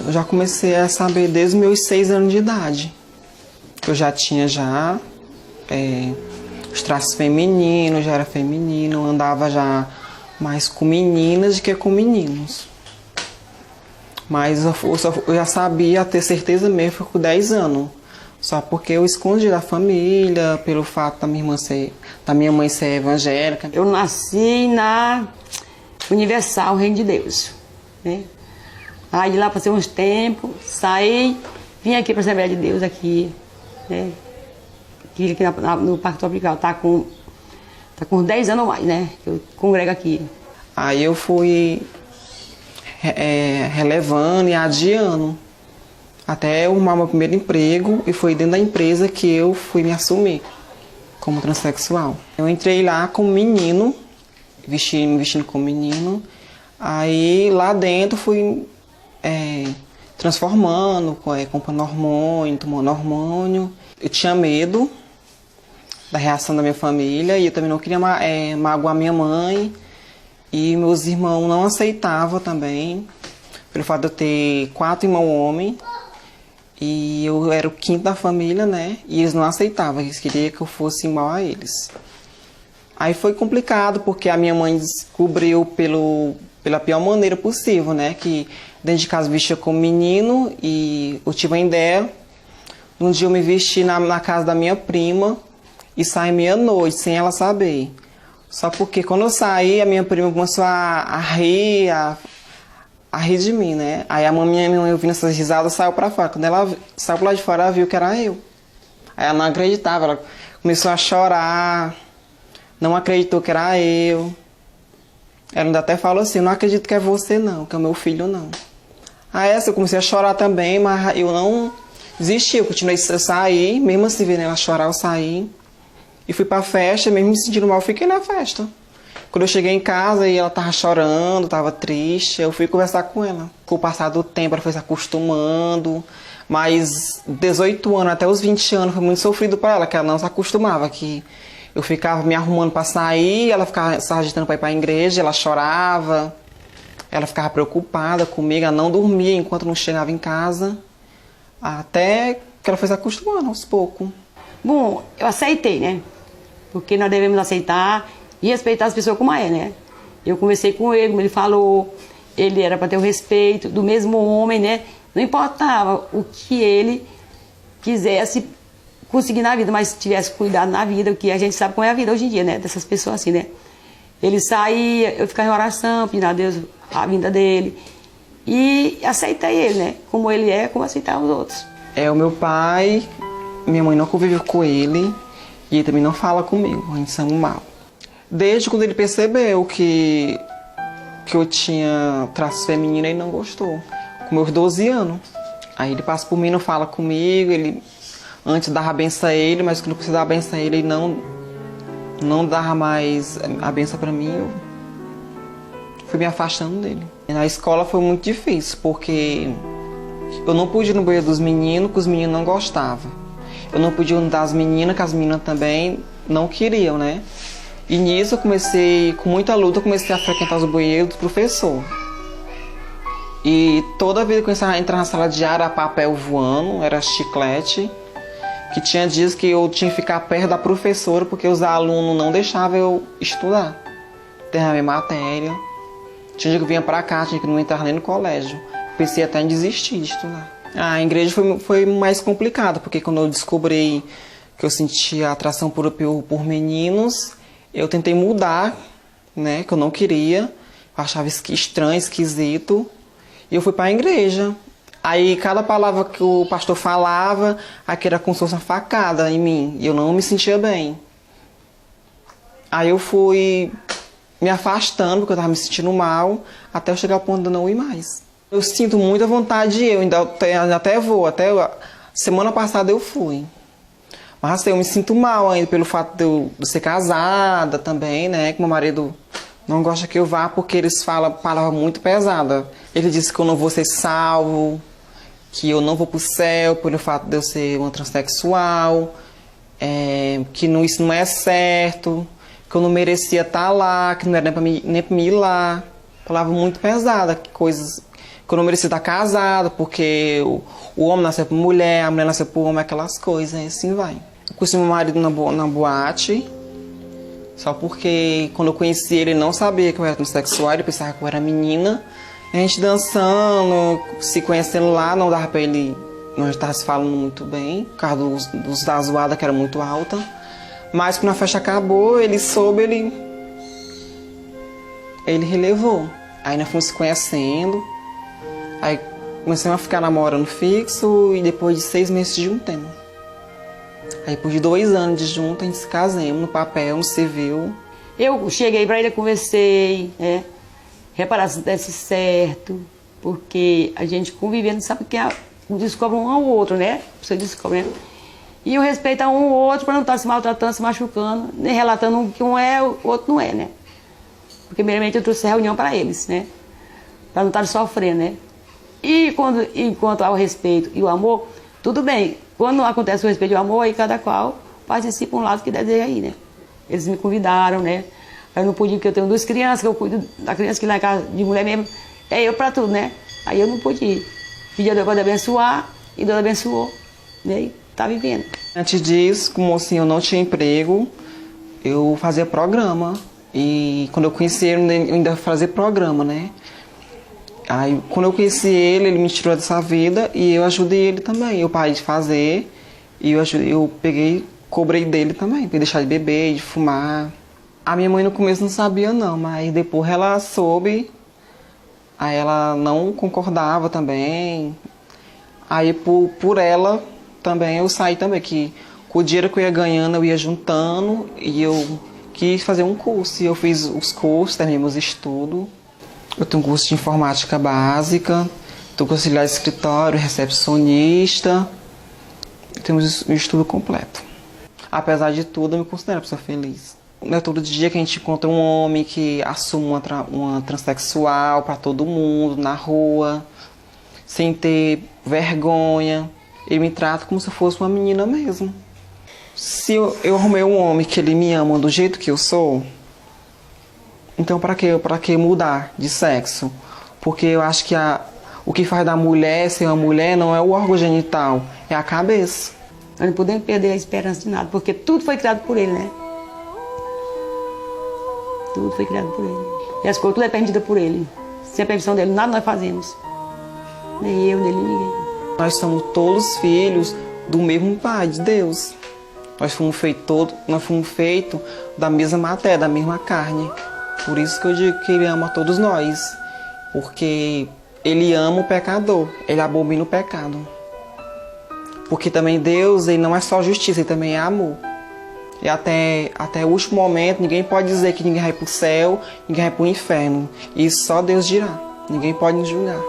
Eu já comecei a saber desde os meus 6 anos de idade. Eu já tinha os traços femininos, já era feminino, andava já mais com meninas do que com meninos. Mas eu já sabia ter certeza mesmo, foi com 10 anos. Só porque eu escondi da família, pelo fato da minha mãe ser evangélica. Eu nasci na Universal, Reino de Deus, né? Aí de lá passei uns tempos, saí, vim aqui para a Assembleia de Deus, aqui, né? Aqui no Parque Tropical, tá com 10 anos ou mais, né? Que eu congrego aqui. Aí eu fui relevando e adiando, até eu arrumar meu primeiro emprego, e foi dentro da empresa que eu fui me assumir como transexual. Eu entrei lá como menino, me vestindo como menino, aí lá dentro fui transformando, comprando hormônio, tomando hormônio. Eu tinha medo da reação da minha família e eu também não queria magoar minha mãe, e meus irmãos não aceitavam também, pelo fato de eu ter 4 irmãos homens. E eu era o quinto da família, né? E eles não aceitavam, eles queriam que eu fosse igual a eles. Aí foi complicado, porque a minha mãe descobriu pela pior maneira possível, né? Que dentro de casa vestia como menino, e eu tive a ideia. Um dia eu me vesti na casa da minha prima e saí meia-noite, sem ela saber. Só porque quando eu saí, a minha prima começou a rir de mim, né? Aí a minha mãe, ouvindo essas risadas, saiu pra fora. Quando ela saiu pra lá de fora, ela viu que era eu. Aí ela não acreditava, ela começou a chorar, não acreditou que era eu. Ela ainda até falou assim: não acredito que é você não, que é o meu filho não. Aí eu comecei a chorar também, mas eu não desisti, eu continuei a sair, mesmo assim vendo ela chorar, eu saí. E fui pra festa, mesmo me sentindo mal, eu fiquei na festa. Quando eu cheguei em casa e ela tava chorando, tava triste, eu fui conversar com ela. Com o passar do tempo, ela foi se acostumando, mas 18 anos até os 20 anos foi muito sofrido para ela, que ela não se acostumava, que eu ficava me arrumando para sair, ela ficava se agitando para ir para a igreja, ela chorava, ela ficava preocupada comigo, ela não dormia enquanto não chegava em casa, até que ela foi se acostumando aos poucos. Bom, eu aceitei, né? Porque nós devemos aceitar e respeitar as pessoas como é, né? Eu conversei com ele, como ele falou, ele era para ter o respeito do mesmo homem, né? Não importava o que ele quisesse conseguir na vida, mas tivesse cuidado na vida, o que a gente sabe como é a vida hoje em dia, né? Dessas pessoas assim, né? Ele saía, eu ficava em oração, pedindo a Deus a vinda dele. E aceitei ele, né? Como ele é, como aceitar os outros. O meu pai, minha mãe não conviveu com ele e ele também não fala comigo, a gente somos mal. Desde quando ele percebeu que eu tinha traços femininos, ele não gostou. Com meus 12 anos. Aí ele passa por mim, não fala comigo, ele antes dava a benção a ele, mas quando precisava dar a benção a ele, ele não dava mais a benção pra mim, eu fui me afastando dele. E na escola foi muito difícil, porque eu não podia ir no banheiro dos meninos, que os meninos não gostavam. Eu não podia ir das meninas, que as meninas também não queriam, né? E nisso eu comecei, com muita luta, eu comecei a frequentar os banheiros do professor. E toda vez que eu começava a entrar na sala de aula, era papel voando, era chiclete. Que tinha dias que eu tinha que ficar perto da professora, porque os alunos não deixavam eu estudar. Terminar minha matéria. Tinha dia que eu vinha pra cá, tinha que não entrar nem no colégio. Pensei até em desistir de estudar. A igreja foi mais complicado, porque quando eu descobri que eu sentia atração por meninos, eu tentei mudar, né, que eu não queria, eu achava estranho, esquisito, e eu fui para a igreja. Aí cada palavra que o pastor falava, aqui era como se fosse uma facada em mim, e eu não me sentia bem. Aí eu fui me afastando, porque eu estava me sentindo mal, até eu chegar ao ponto de não ir mais. Eu sinto muita vontade, eu ainda até vou, semana passada eu fui. Mas assim, eu me sinto mal ainda pelo fato de eu ser casada também, né? Que meu marido não gosta que eu vá porque eles falam palavra muito pesada. Ele disse que eu não vou ser salvo, que eu não vou pro céu pelo fato de eu ser uma transexual, que isso não é certo, que eu não merecia estar lá, que não era nem pra mim ir lá. Palavra muito pesada, coisas que eu não merecia estar casada, porque o homem nasceu por mulher, a mulher nasceu por homem, aquelas coisas, e assim vai. Eu conheci meu marido na boate, só porque quando eu conheci ele não sabia que eu era transexual, ele pensava que eu era menina. A gente dançando, se conhecendo lá, não dava pra ele, nós estávamos se falando muito bem, por causa da zoada que era muito alta. Mas quando a festa acabou, ele soube, ele relevou. Aí nós fomos se conhecendo, aí começamos a ficar namorando fixo e depois de 6 meses de juntemos. Aí depois de 2 anos de junto, a gente se casamos no papel, no civil. Eu cheguei para ele, conversei, né? Reparar se desse certo, porque a gente convivendo sabe que descobre um ao outro, né? Você descobre, né? E o respeito a um ou outro para não estar se maltratando, se machucando, nem relatando que um é, o outro não é, né? Porque, primeiramente, eu trouxe a reunião para eles, né? Para não estar sofrendo, né? E enquanto ao respeito e o amor, tudo bem. Quando acontece o respeito e o amor, aí cada qual participa um lado que deseja aí, né? Eles me convidaram, né? Eu não podia, porque eu tenho 2 crianças, que eu cuido da criança que lá em casa, de mulher mesmo. É eu para tudo, né? Aí eu não pude ir. Pedi a Deus para abençoar, e Deus abençoou. Né? E tá vivendo. Antes disso, como assim, eu não tinha emprego, eu fazia programa. E quando eu conheci ele, eu ainda fazia programa, né? Aí, quando eu conheci ele me tirou dessa vida e eu ajudei ele também. Eu parei de fazer e eu peguei, cobrei dele também, para deixar de beber, de fumar. A minha mãe no começo não sabia não, mas depois ela soube, aí ela não concordava também. Aí por ela também eu saí também, que com o dinheiro que eu ia ganhando eu ia juntando e eu quis fazer um curso. E eu fiz os cursos, terminei meus estudos. Eu tenho um curso de informática básica, estou com auxiliar de escritório, recepcionista. Temos um estudo completo. Apesar de tudo, eu me considero uma pessoa feliz. Não é todo dia que a gente encontra um homem que assume uma transexual para todo mundo, na rua, sem ter vergonha. Ele me trata como se eu fosse uma menina mesmo. Se eu arrumei um homem que ele me ama do jeito que eu sou, então para que mudar de sexo? Porque eu acho que o que faz da mulher ser uma mulher não é o órgão genital, é a cabeça. Nós não podemos perder a esperança de nada, porque tudo foi criado por ele, né? Tudo foi criado por ele. E as coisas tudo é permitido por ele. Sem a permissão dele, nada nós fazemos. Nem eu, nem ninguém. Nós somos todos filhos do mesmo Pai, de Deus. Nós fomos feitos da mesma matéria, da mesma carne. Por isso que eu digo que ele ama todos nós. Porque ele ama o pecador, ele abomina o pecado. Porque também Deus, ele não é só justiça, ele também é amor. E até o último momento, ninguém pode dizer que ninguém vai para o céu, ninguém vai para o inferno. Isso só Deus dirá. Ninguém pode nos julgar.